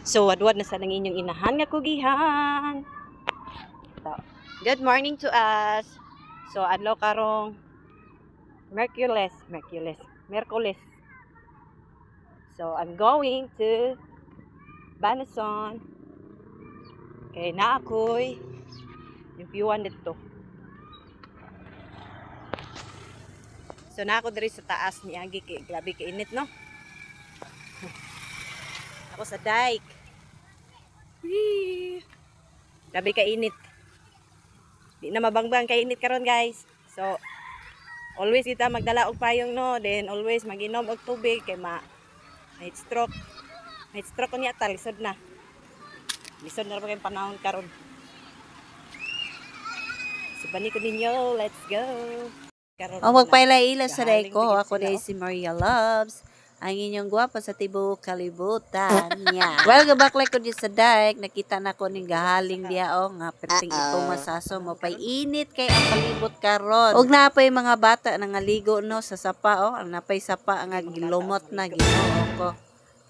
So, wadwad na sa nang inyong inahan nga kugihan. So, good morning to us. So, adlaw karong Merkules. So, I'm going to Banason. Kay na ako'y yung piwan dito. So, na ako diri sa taas ni Agi kay grabe ka init, no? Ako sa dike. Whee! Grabe ka init. Di na mabangbang ka init karon, guys. So, always kita magdala og payong, no? Then always maginom og tubig kay heat stroke. Heat stroke niya ta lisod na. Lisod na ra kay panahon karon. Subani ko ninyo, let's go. Karon. Magpailaila sa day ko. Ako day si Maria Loves. Ang inyong gwapa sa tibuok kalibutan. Yeah. Well, gabaklay ko di sa dike. Nakita na ko ning gahaling diya nga perting itong masaso mo. Pay init kay ang palibot karon. Og napay mga bata nangaligo no sa sapa napay sapa nga gilumot na Ginoo ko.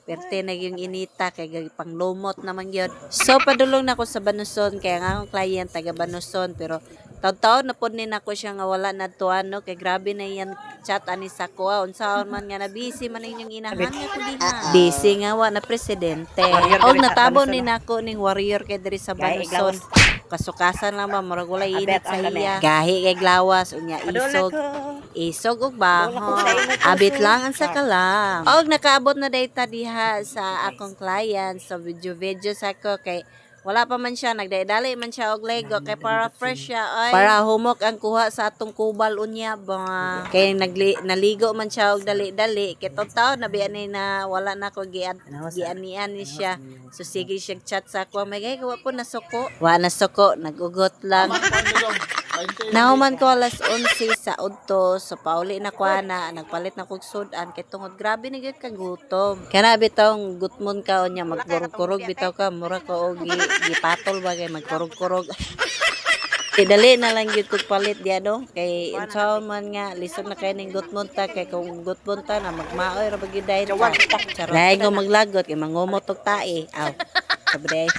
Perte na yung inita kay panglumot naman yun. So padulong na ko sa Banason kaya nga akong client taga Banason pero taon-taon na po din ako siya nga wala na tuwan no kay grabe na yan chat ani sa ko unsaon man nga na busy man inyong inahan nga kulihan. Busy nga wa na presidente. Og natabo ni nako ning warrior kay diri sa Banason. Kasukasan lang ba murag wala init sa iya. Gahi kay glawas unya isog og baho. Abit lang ang sakalam. Og nakaabot na data diha sa akong client sa video sa ako kay wala pa man siya nagdadali man siya og Lego kay para fresh siya ay para humok ang kuha sa atong kubal unya ba kay naligo man siya og dali-dali kay taw nabian ni na wala na ko gianian ni siya so sige siya chat sa ako may gay wa po nasuko nagugot lang. Nahuman ko alas 11 sa udto so pauli na ko na nagpalit na kog sudan kay tungod grabe na gyud ka gutom kana bitaw gutmon ka unya magkurog-kurog bitaw ka mura ko og gipatol ba kay magkurog-kurog. Dali na lang gyud kog palit diya do kay unsaon man nga lisod na kay ning gutmon ta kay kung gutmon ta na magmaoy ra ba gyud dai ta. Lahi ko maglagot kay mangumot og tae. Aw. Sabi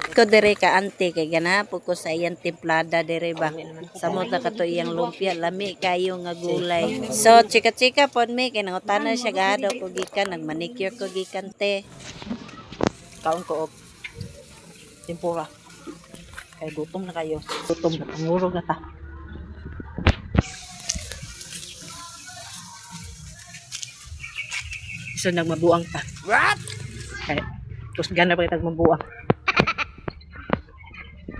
ko dire ka ante kay ganapod ko sa iyang templada dire ba samot na kato iyang lumpia lami kayo nga gulay so chika-chika pod mi kay nangutana siya gado ko gikan nagmanicure ko gikan te Kaon ko og tempura. Kay gutom na kayo. Gutom na pangurog na ta. So nagmabuang ta. What? Kay kusgan na pa kitag mabuang.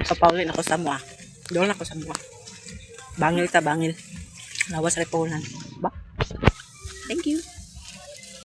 Papauli na ko sa mua. Doon ako sa mua. Bangil. Lawas repolan. Ba? Thank you.